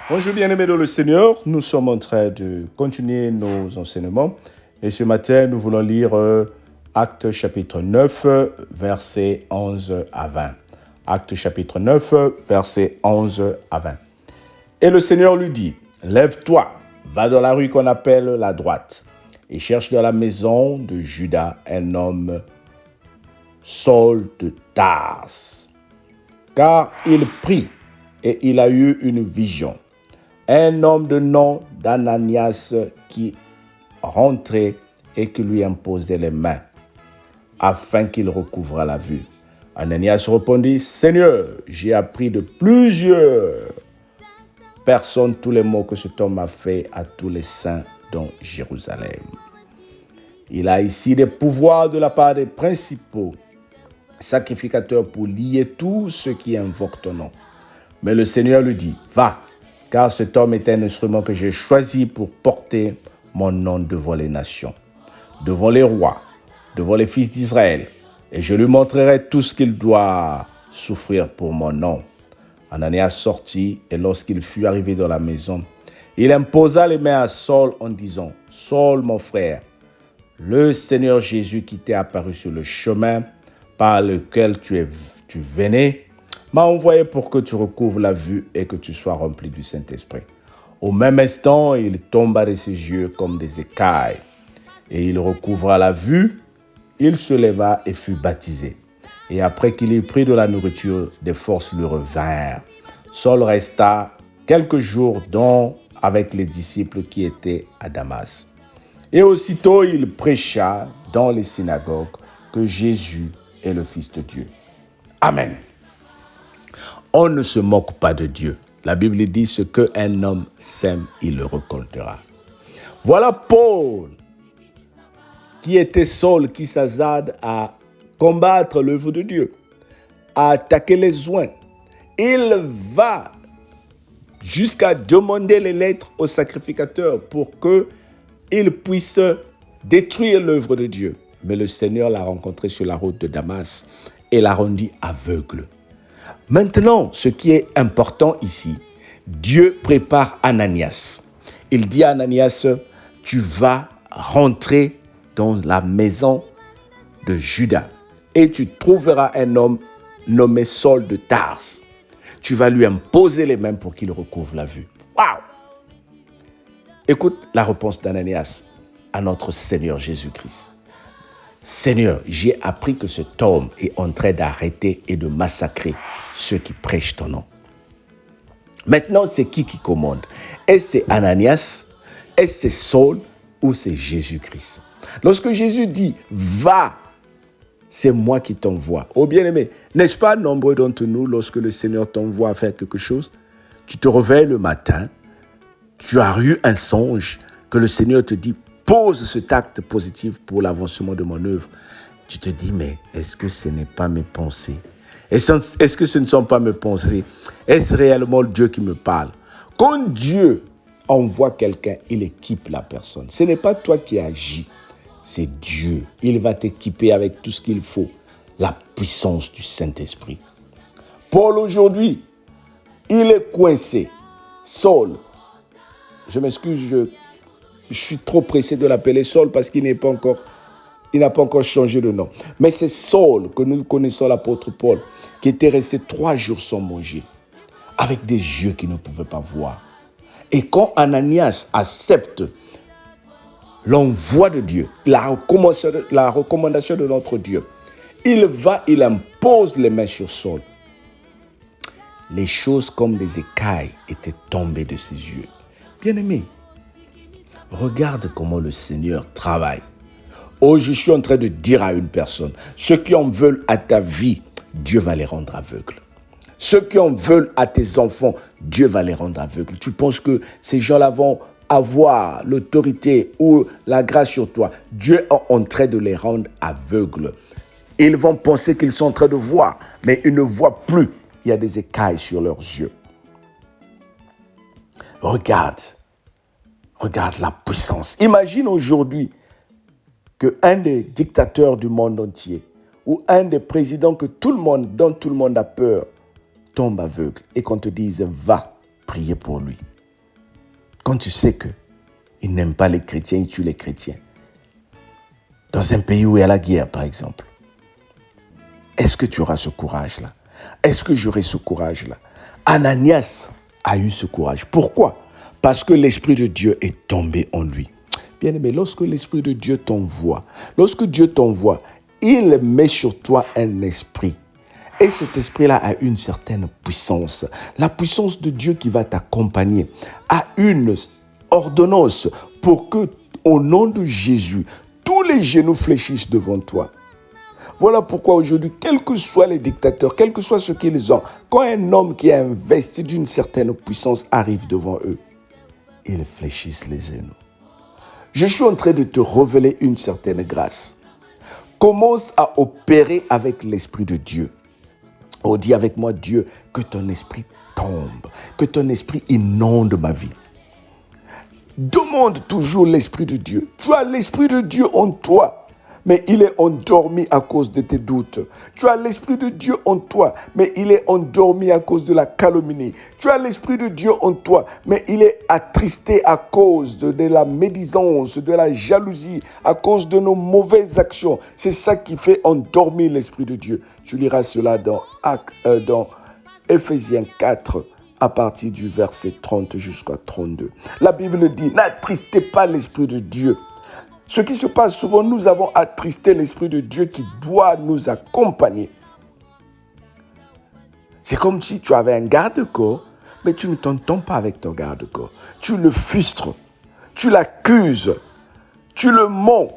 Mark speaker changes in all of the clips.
Speaker 1: Bonjour bien-aimés dans le Seigneur, nous sommes en train de continuer nos enseignements et ce matin nous voulons lire Actes chapitre 9, versets 11 à 20. Actes chapitre 9, versets 11 à 20. Et le Seigneur lui dit, lève-toi, va dans la rue qu'on appelle la droite et cherche dans la maison de Judas un homme Saul de Tarse, car il prie et il a eu une vision. Un homme de nom d'Ananias qui rentrait et qui lui imposait les mains, afin qu'il recouvre la vue. Ananias répondit, Seigneur, j'ai appris de plusieurs personnes tous les maux que cet homme a fait à tous les saints dans Jérusalem. Il a ici des pouvoirs de la part des principaux sacrificateurs pour lier tous ceux qui invoquent ton nom. Mais le Seigneur lui dit, va, car cet homme est un instrument que j'ai choisi pour porter mon nom devant les nations, devant les rois, devant les fils d'Israël, et je lui montrerai tout ce qu'il doit souffrir pour mon nom. Ananias sortit, et lorsqu'il fut arrivé dans la maison, il imposa les mains à Saul en disant, Saul, mon frère, le Seigneur Jésus qui t'est apparu sur le chemin par lequel tu venais, m'a envoyé pour que tu recouvres la vue et que tu sois rempli du Saint-Esprit. Au même instant, il tomba de ses yeux comme des écailles, et il recouvra la vue, il se leva et fut baptisé. Et après qu'il eut pris de la nourriture, des forces lui revinrent. Saul resta quelques jours avec les disciples qui étaient à Damas. Et aussitôt il prêcha dans les synagogues que Jésus est le Fils de Dieu. Amen. On ne se moque pas de Dieu. La Bible dit ce qu'un homme sème, il le récoltera. Voilà Paul, qui était Saul, qui s'hasarde à combattre l'œuvre de Dieu, à attaquer les oints. Il va jusqu'à demander les lettres au sacrificateur pour qu'il puisse détruire l'œuvre de Dieu. Mais le Seigneur l'a rencontré sur la route de Damas et l'a rendu aveugle. Maintenant, ce qui est important ici, Dieu prépare Ananias. Il dit à Ananias, tu vas rentrer dans la maison de Judas et tu trouveras un homme nommé Saul de Tarse. Tu vas lui imposer les mains pour qu'il recouvre la vue. Waouh! Écoute la réponse d'Ananias à notre Seigneur Jésus-Christ. Seigneur, j'ai appris que cet homme est en train d'arrêter et de massacrer ceux qui prêchent ton nom. Maintenant, c'est qui commande? Est-ce c'est Ananias? Est-ce c'est Saul ou c'est Jésus-Christ? Lorsque Jésus dit « Va », c'est moi qui t'envoie. Oh bien-aimé, n'est-ce pas nombreux d'entre nous, lorsque le Seigneur t'envoie à faire quelque chose, tu te réveilles le matin, tu as eu un songe que le Seigneur te dit « Pose cet acte positif pour l'avancement de mon œuvre ». Tu te dis « Mais est-ce que ce n'est pas mes pensées ? Est-ce que ce ne sont pas mes pensées ? Est-ce réellement Dieu qui me parle ?» Quand Dieu envoie quelqu'un, il équipe la personne. Ce n'est pas toi qui agis, c'est Dieu. Il va t'équiper avec tout ce qu'il faut, la puissance du Saint-Esprit. Paul aujourd'hui, il est coincé. Saul, je m'excuse, je suis trop pressé de l'appeler Saul parce qu'il n'a pas encore changé de nom. Mais c'est Saul que nous connaissons, l'apôtre Paul, qui était resté 3 jours sans manger, avec des yeux qu'il ne pouvait pas voir. Et quand Ananias accepte l'envoi de Dieu, la recommandation de notre Dieu, il impose les mains sur Saul. Les choses comme des écailles étaient tombées de ses yeux. Bien-aimé, regarde comment le Seigneur travaille. Oh, je suis en train de dire à une personne, ceux qui en veulent à ta vie, Dieu va les rendre aveugles. Ceux qui en veulent à tes enfants, Dieu va les rendre aveugles. Tu penses que ces gens-là vont avoir l'autorité ou la grâce sur toi? Dieu est en train de les rendre aveugles. Ils vont penser qu'ils sont en train de voir, mais ils ne voient plus. Il y a des écailles sur leurs yeux. Regarde la puissance. Imagine aujourd'hui qu'un des dictateurs du monde entier ou un des présidents dont tout le monde a peur tombe aveugle et qu'on te dise « va prier pour lui ». quand tu sais qu'ils n'aiment pas les chrétiens, ils tuent les chrétiens. Dans un pays où il y a la guerre, par exemple. Est-ce que tu auras ce courage-là? Est-ce que j'aurai ce courage-là? Ananias a eu ce courage. Pourquoi? Parce que l'Esprit de Dieu est tombé en lui. Bien-aimé, lorsque l'Esprit de Dieu t'envoie, il met sur toi un esprit. Et cet esprit-là a une certaine puissance. La puissance de Dieu qui va t'accompagner a une ordonnance pour que, au nom de Jésus, tous les genoux fléchissent devant toi. Voilà pourquoi aujourd'hui, quels que soient les dictateurs, quel que soit ce qu'ils ont, quand un homme qui est investi d'une certaine puissance arrive devant eux, ils fléchissent les genoux. Je suis en train de te révéler une certaine grâce. Commence à opérer avec l'Esprit de Dieu. Oh, dis avec moi, Dieu, que ton esprit tombe, que ton esprit inonde ma vie. Demande toujours l'Esprit de Dieu. Tu as l'Esprit de Dieu en toi, mais il est endormi à cause de tes doutes. Tu as l'Esprit de Dieu en toi, mais il est endormi à cause de la calomnie. Tu as l'Esprit de Dieu en toi, mais il est attristé à cause de la médisance, de la jalousie, à cause de nos mauvaises actions. C'est ça qui fait endormir l'Esprit de Dieu. Tu liras cela dans Éphésiens 4, à partir du verset 30 jusqu'à 32. La Bible dit, n'attristez pas l'Esprit de Dieu. Ce qui se passe souvent, nous avons attristé l'Esprit de Dieu qui doit nous accompagner. C'est comme si tu avais un garde-corps, mais tu ne t'entends pas avec ton garde-corps. Tu le frustres, tu l'accuses, tu le mens.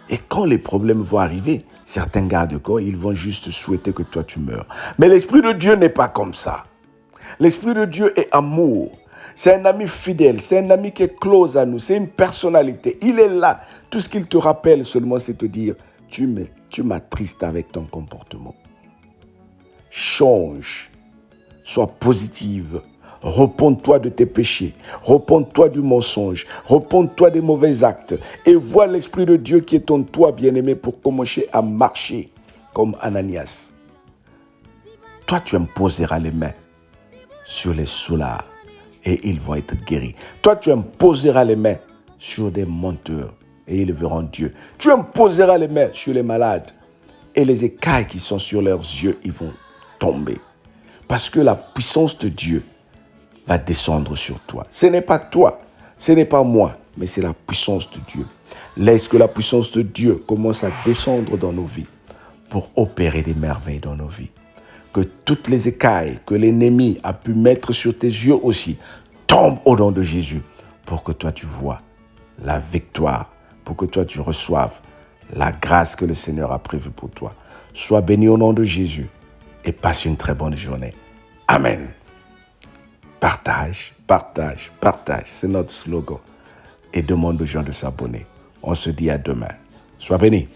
Speaker 1: Et quand les problèmes vont arriver, certains garde-corps, ils vont juste souhaiter que toi tu meurs. Mais l'Esprit de Dieu n'est pas comme ça. L'Esprit de Dieu est amour. C'est un ami fidèle, c'est un ami qui est close à nous, c'est une personnalité. Il est là. Tout ce qu'il te rappelle seulement, c'est te dire, tu m'attristes avec ton comportement. Change, sois positive, repens-toi de tes péchés, repens-toi du mensonge, repens-toi des mauvais actes et vois l'Esprit de Dieu qui est en toi, bien-aimé, pour commencer à marcher comme Ananias. Toi, tu imposeras les mains sur les soulards et ils vont être guéris. Toi, tu imposeras les mains sur des menteurs et ils verront Dieu. Tu imposeras les mains sur les malades et les écailles qui sont sur leurs yeux, ils vont tomber. Parce que la puissance de Dieu va descendre sur toi. Ce n'est pas toi, ce n'est pas moi, mais c'est la puissance de Dieu. Laisse que la puissance de Dieu commence à descendre dans nos vies pour opérer des merveilles dans nos vies. Que toutes les écailles que l'ennemi a pu mettre sur tes yeux aussi tombent au nom de Jésus pour que toi tu vois la victoire, pour que toi tu reçoives la grâce que le Seigneur a prévue pour toi. Sois béni au nom de Jésus et passe une très bonne journée. Amen. Partage, partage, partage. C'est notre slogan. Et demande aux gens de s'abonner. On se dit à demain. Sois béni.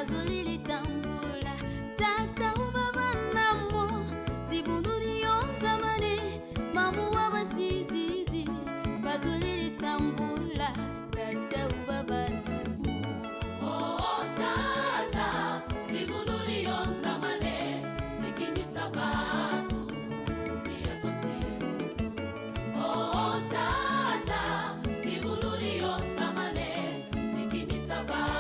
Speaker 2: bazolili tambula tata ubaba namo tibunduri yonzamane mamu wabasititi bazolili tambula tata ubaba namo oh tata tibunduri yonzamane sikini sabatu utia tonzi oh tata tibunduri yonzamane sikini sabatu